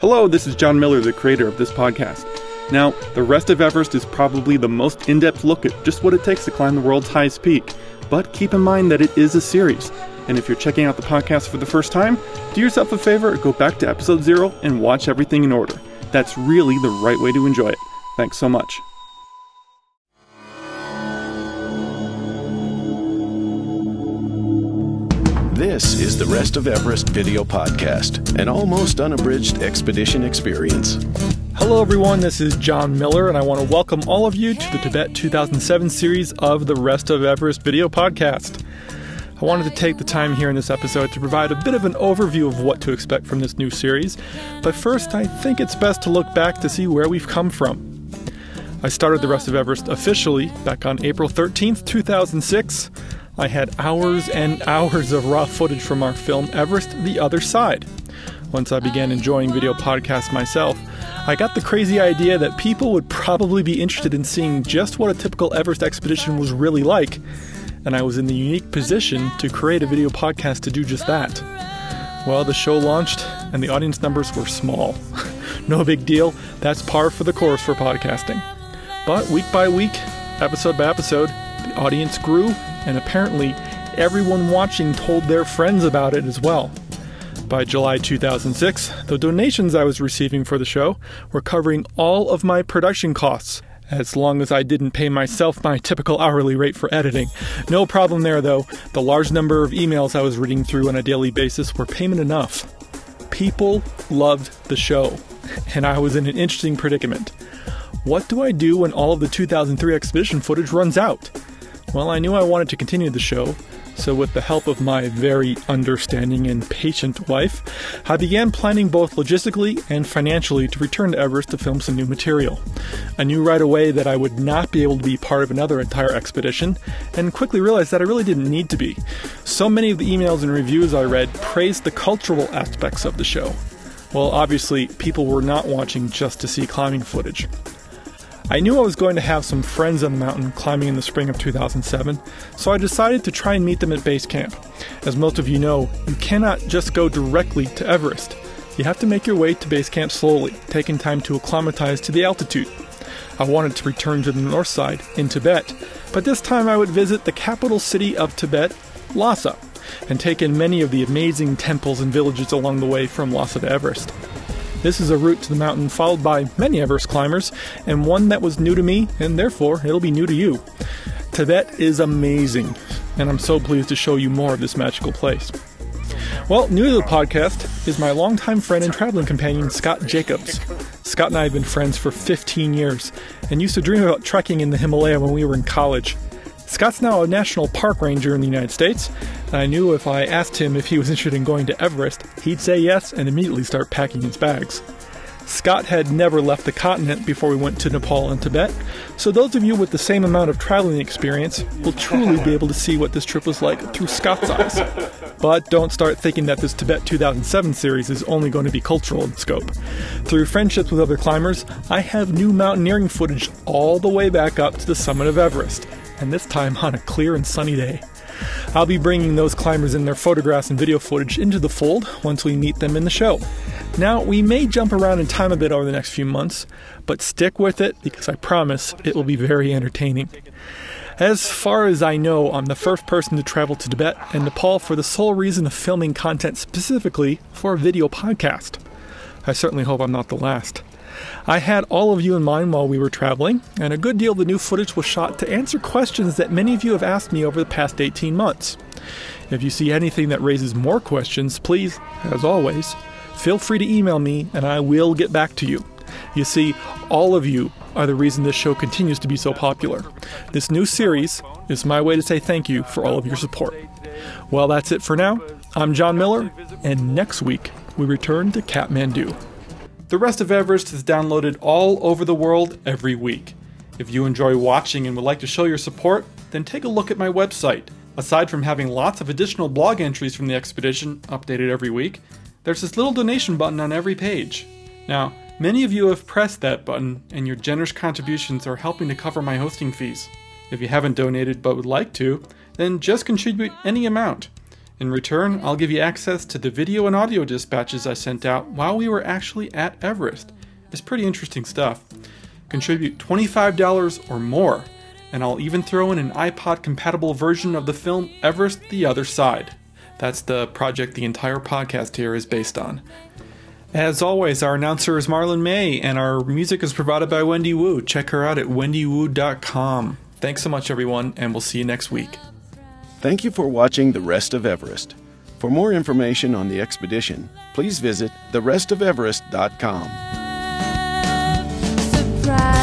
Hello, this is John Miller, the creator of this podcast. Now, the Rest of Everest is probably the most in-depth look at just what it takes to climb the world's highest peak. But keep in mind that it is a series. And if you're checking out the podcast for the first time, do yourself a favor, go back to episode 0 and watch everything in order. That's really the right way to enjoy it. Thanks so much. This is the Rest of Everest video podcast, an almost unabridged expedition experience. Hello everyone, this is John Miller, and I want to welcome all of you to the Tibet 2007 series of the Rest of Everest video podcast. I wanted to take the time here in this episode to provide a bit of an overview of what to expect from this new series, but first I think it's best to look back to see where we've come from. I started the Rest of Everest officially back on April 13th, 2006. I had hours and hours of raw footage from our film Everest The Other Side. Once I began enjoying video podcasts myself, I got the crazy idea that people would probably be interested in seeing just what a typical Everest expedition was really like, and I was in the unique position to create a video podcast to do just that. Well, the show launched, and the audience numbers were small. No big deal, that's par for the course for podcasting. But week by week, episode by episode, the audience grew, and apparently everyone watching told their friends about it as well. By July 2006, the donations I was receiving for the show were covering all of my production costs, as long as I didn't pay myself my typical hourly rate for editing. No problem there though, the large number of emails I was reading through on a daily basis were payment enough. People loved the show, and I was in an interesting predicament. What do I do when all of the 2003 expedition footage runs out? Well, I knew I wanted to continue the show, so with the help of my very understanding and patient wife, I began planning both logistically and financially to return to Everest to film some new material. I knew right away that I would not be able to be part of another entire expedition, and quickly realized that I really didn't need to be. So many of the emails and reviews I read praised the cultural aspects of the show. Well, obviously, people were not watching just to see climbing footage. I knew I was going to have some friends on the mountain climbing in the spring of 2007, so I decided to try and meet them at base camp. As most of you know, you cannot just go directly to Everest. You have to make your way to base camp slowly, taking time to acclimatize to the altitude. I wanted to return to the north side, in Tibet, but this time I would visit the capital city of Tibet, Lhasa, and take in many of the amazing temples and villages along the way from Lhasa to Everest. This is a route to the mountain followed by many Everest climbers, and one that was new to me, and therefore it'll be new to you. Tibet is amazing, and I'm so pleased to show you more of this magical place. Well, new to the podcast is my longtime friend and traveling companion, Scott Jacobs. Scott and I have been friends for 15 years, and used to dream about trekking in the Himalaya when we were in college. Scott's now a national park ranger in the United States, and I knew if I asked him if he was interested in going to Everest, he'd say yes and immediately start packing his bags. Scott had never left the continent before we went to Nepal and Tibet, so those of you with the same amount of traveling experience will truly be able to see what this trip was like through Scott's eyes. But don't start thinking that this Tibet 2007 series is only going to be cultural in scope. Through friendships with other climbers, I have new mountaineering footage all the way back up to the summit of Everest, and this time on a clear and sunny day. I'll be bringing those climbers and their photographs and video footage into the fold once we meet them in the show. Now, we may jump around in time a bit over the next few months, but stick with it because I promise it will be very entertaining. As far as I know, I'm the first person to travel to Tibet and Nepal for the sole reason of filming content specifically for a video podcast. I certainly hope I'm not the last. I had all of you in mind while we were traveling, and a good deal of the new footage was shot to answer questions that many of you have asked me over the past 18 months. If you see anything that raises more questions, please, as always, feel free to email me and I will get back to you. You see, all of you are the reason this show continues to be so popular. This new series is my way to say thank you for all of your support. Well, that's it for now. I'm John Miller, and next week we return to Kathmandu. The Rest of Everest is downloaded all over the world every week. If you enjoy watching and would like to show your support, then take a look at my website. Aside from having lots of additional blog entries from the expedition updated every week, there's this little donation button on every page. Now, many of you have pressed that button, and your generous contributions are helping to cover my hosting fees. If you haven't donated but would like to, then just contribute any amount. In return, I'll give you access to the video and audio dispatches I sent out while we were actually at Everest. It's pretty interesting stuff. Contribute $25 or more, and I'll even throw in an iPod-compatible version of the film Everest The Other Side. That's the project the entire podcast here is based on. As always, our announcer is Marlon May, and our music is provided by Wendy Wu. Check her out at wendywu.com. Thanks so much, everyone, and we'll see you next week. Thank you for watching The Rest of Everest. For more information on the expedition, please visit therestofeverest.com. Surprise.